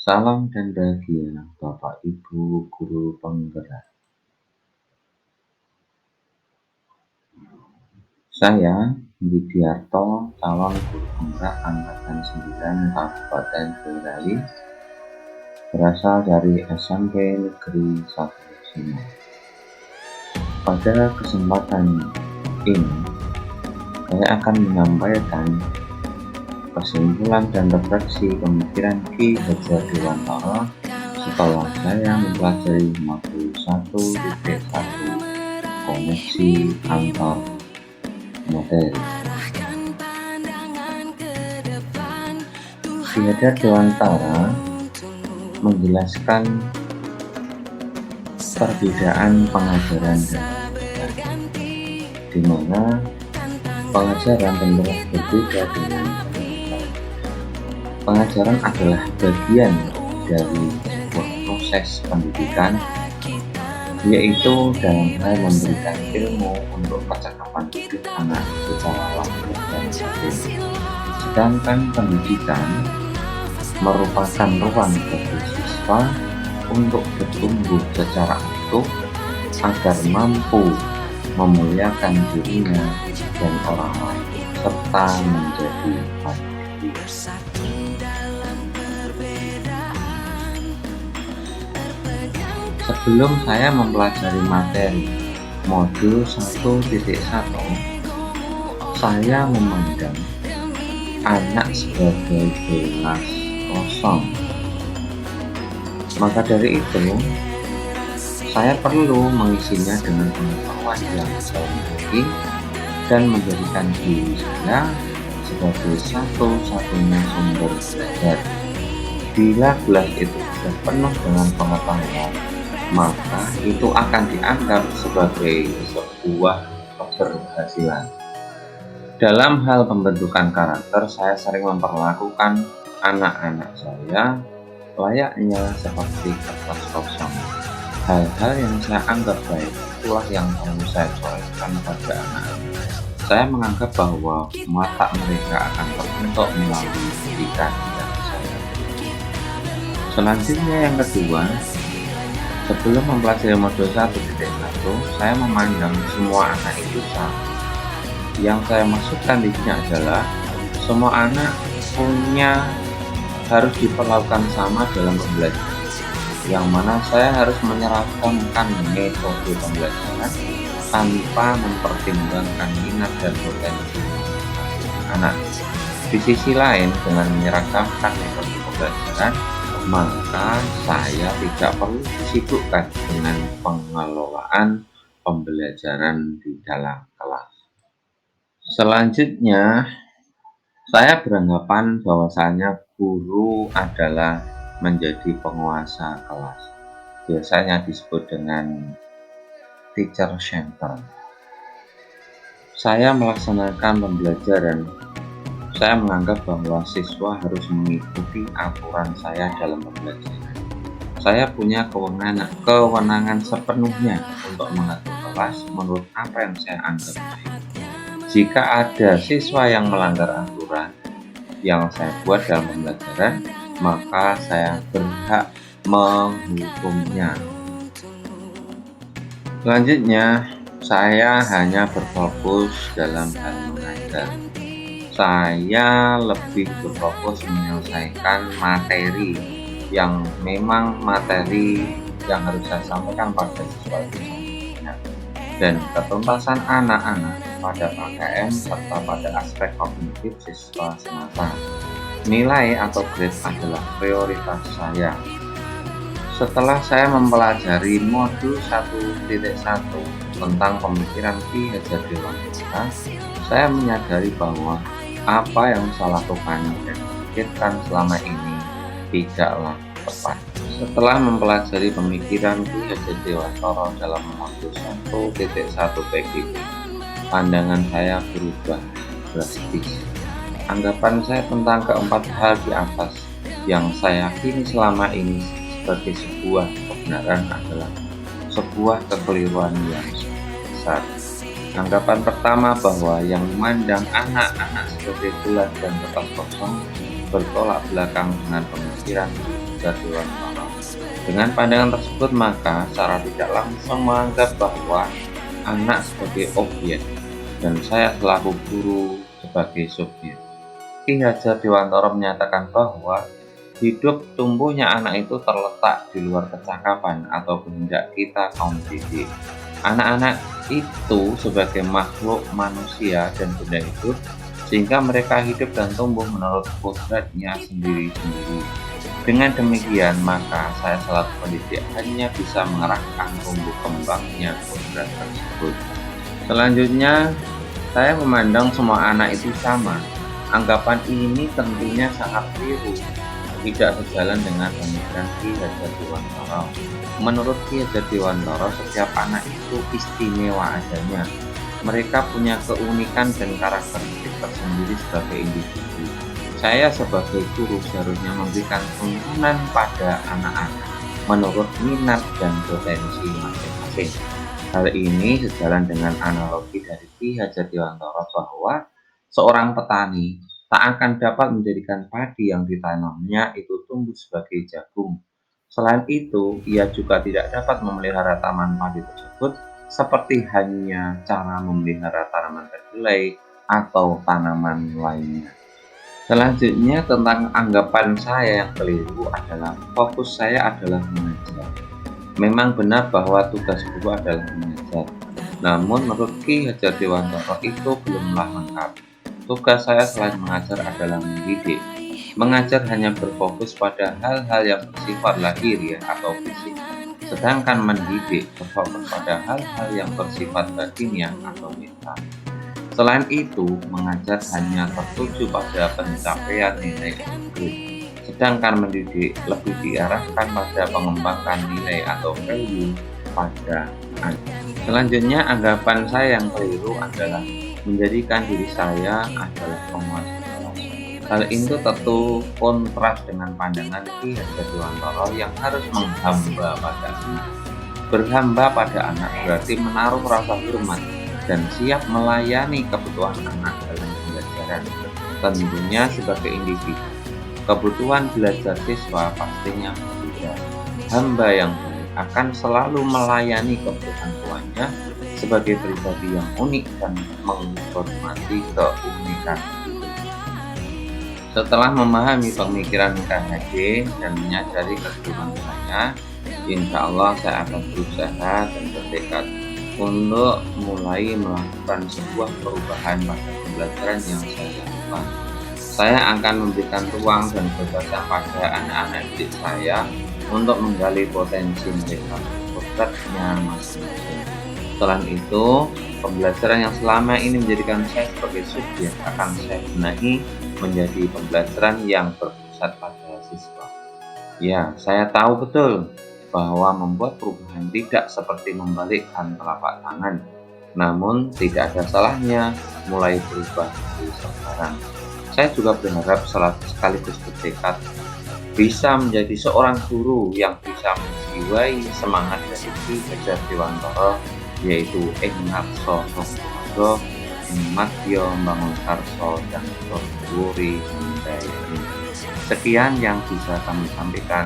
Salam dan bahagia, Bapak Ibu Guru Penggerak. Saya, Widiarto, calon guru penggerak Angkatan 9 Kabupaten Boyolali, berasal dari SMP Negeri 1 Simo. Pada kesempatan ini, saya akan menyampaikan kesimpulan dan refleksi pemikiran Ki Hajar Dewantara setelah saya mempelajari modul 1.1 koneksi antar materi. Ki Hajar Dewantara menjelaskan perbedaan pengajaran dan pendidikan, di mana pengajaran tentu berbeda dengan pengajaran adalah bagian dari sebuah proses pendidikan, yaitu dalam hal memberikan ilmu untuk percakapan hidup anak secara langsung dan batin. Sedangkan pendidikan merupakan ruang bagi siswa untuk bertumbuh secara utuh agar mampu memuliakan dirinya dan orang lain serta menjadi baik. Sebelum saya mempelajari materi modul 1.1, saya memandang anak sebagai gelas kosong. Maka dari itu, saya perlu mengisinya dengan pengetahuan yang saya miliki dan menjadikan diri saya sebagai satu-satunya sumber belajar. Bila gelas itu sudah penuh dengan pengetahuan, maka itu akan dianggap sebagai sebuah keberhasilan. Dalam hal pembentukan karakter, saya sering memperlakukan anak-anak saya layaknya seperti kertas kosong. Hal-hal yang saya anggap baik itulah yang perlu saya coretkan pada anak-anak. Saya menganggap bahwa mata mereka akan terbentuk melalui pendidikan yang saya berikan. Selanjutnya yang kedua, sebelum mempelajari modul 1.1, saya memandang semua anak itu sama. Yang saya maksudkan di sini adalah semua anak harus diperlakukan sama dalam pembelajaran, yang mana saya harus menyeragamkan metode pembelajaran tanpa mempertimbangkan minat dan potensi anak. Di sisi lain, dengan menyeragamkan metode pembelajaran, maka saya tidak perlu disibukkan dengan pengelolaan pembelajaran di dalam kelas. Selanjutnya, saya beranggapan bahwasanya guru adalah menjadi penguasa kelas. Biasanya disebut dengan teacher center. Saya melaksanakan pembelajaran. Saya menganggap bahwa siswa harus mengikuti aturan saya dalam pembelajaran. Saya punya kewenangan sepenuhnya untuk mengatur kelas menurut apa yang saya anggap baik. Jika ada siswa yang melanggar aturan yang saya buat dalam pembelajaran, maka saya berhak menghukumnya. Selanjutnya, saya hanya berfokus dalam hal mengajar. Saya lebih berfokus menyelesaikan materi yang memang materi yang harus saya sampaikan pada siswa itu. Dan ketuntasan anak-anak pada PKM serta pada aspek kognitif siswa semata. Nilai atau grade adalah prioritas saya. Setelah saya mempelajari modul 1.1 tentang pemikiran Ki Hajar Dewantara, saya menyadari bahwa apa yang saya lakukan dan pikirkan selama ini tidaklah tepat. Setelah mempelajari pemikiran Ki Hajar Dewantara dalam modul 1.1 PGB, pandangan saya berubah drastis. Anggapan saya tentang keempat hal di atas yang saya yakini selama ini sebagai sebuah kebenaran adalah sebuah kekeliruan yang besar. Anggapan pertama bahwa yang memandang anak-anak sebagai bulan dan kertas kosong bertolak belakang dengan pemikiran Dewantara. Dengan pandangan tersebut, maka secara tidak langsung menganggap bahwa anak sebagai objek dan saya selaku guru sebagai subjek. Ki Hajar Dewantara menyatakan bahwa hidup tumbuhnya anak itu terletak di luar kecakapan atau kehendak kita kaum didik. Anak-anak itu sebagai makhluk manusia dan benda hidup, sehingga mereka hidup dan tumbuh menurut kodratnya sendiri-sendiri. Dengan demikian, maka saya selaku pendidik hanya bisa mengarahkan tumbuh kembangnya kodrat tersebut. Selanjutnya, saya memandang semua anak itu sama. Anggapan ini tentunya sangat keliru, tidak sejalan dengan pemikiran Ki Hajar Dewantara. Menurut Ki Hajar Dewantara, setiap anak itu istimewa adanya. Mereka punya keunikan dan karakteristik tersendiri sebagai individu. Saya sebagai guru seharusnya memberikan tuntunan pada anak-anak menurut minat dan potensi masing-masing. Hal ini sejalan dengan analogi dari Ki Hajar Dewantara bahwa seorang petani tak akan dapat menjadikan padi yang ditanamnya itu tumbuh sebagai jagung. Selain itu, ia juga tidak dapat memelihara taman padi tersebut seperti hanya cara memelihara tanaman kedelai atau tanaman lainnya. Selanjutnya, tentang anggapan saya yang keliru adalah fokus saya adalah mengajar. Memang benar bahwa tugas guru adalah mengajar. Namun menurut Ki Hajar Dewantara itu belumlah lengkap. Tugas saya selain mengajar adalah mendidik. Mengajar hanya berfokus pada hal-hal yang bersifat lahiriah atau fisik, sedangkan mendidik berfokus pada hal-hal yang bersifat batiniah atau mental. Selain itu, mengajar hanya tertuju pada pencapaian nilai unggul, sedangkan mendidik lebih diarahkan pada pengembangan nilai atau value pada anak. Selanjutnya, anggapan saya yang keliru adalah menjadikan diri saya adalah penguasa kelas. Hal itu tentu kontras dengan pandangan Ki Hajar Dewantara yang harus menghamba pada anak. Berhamba pada anak berarti menaruh rasa hormat dan siap melayani kebutuhan anak dalam pembelajaran, tentunya sebagai individu. Kebutuhan belajar siswa pastinya berbeda. Hamba yang baik akan selalu melayani kebutuhan tuannya sebagai pribadi yang unik dan menghormati keunikan itu. Setelah memahami pemikiran KHD dan menyadari kekeliruan saya, insya Allah saya akan berusaha dan bertekad untuk mulai melakukan sebuah perubahan pada pembelajaran yang saya lakukan. Saya akan memberikan ruang dan kebebasan pada anak-anak didik saya untuk menggali potensi mereka, kodratnya masing-masing. Selain itu, pembelajaran yang selama ini menjadikan saya sebagai subjek akan saya benahi menjadi pembelajaran yang berpusat pada siswa. Ya, saya tahu betul bahwa membuat perubahan tidak seperti membalikkan telapak tangan. Namun, tidak ada salahnya mulai berubah dari sekarang. Saya juga berharap sekaligus bertekad bisa menjadi seorang guru yang bisa menjiwai semangat dari Ki Hajar Dewantara, yaitu Ingatso Rokuro, Madya Bangun Karso dan Dorwuri Handayani. Sekian yang bisa kami sampaikan.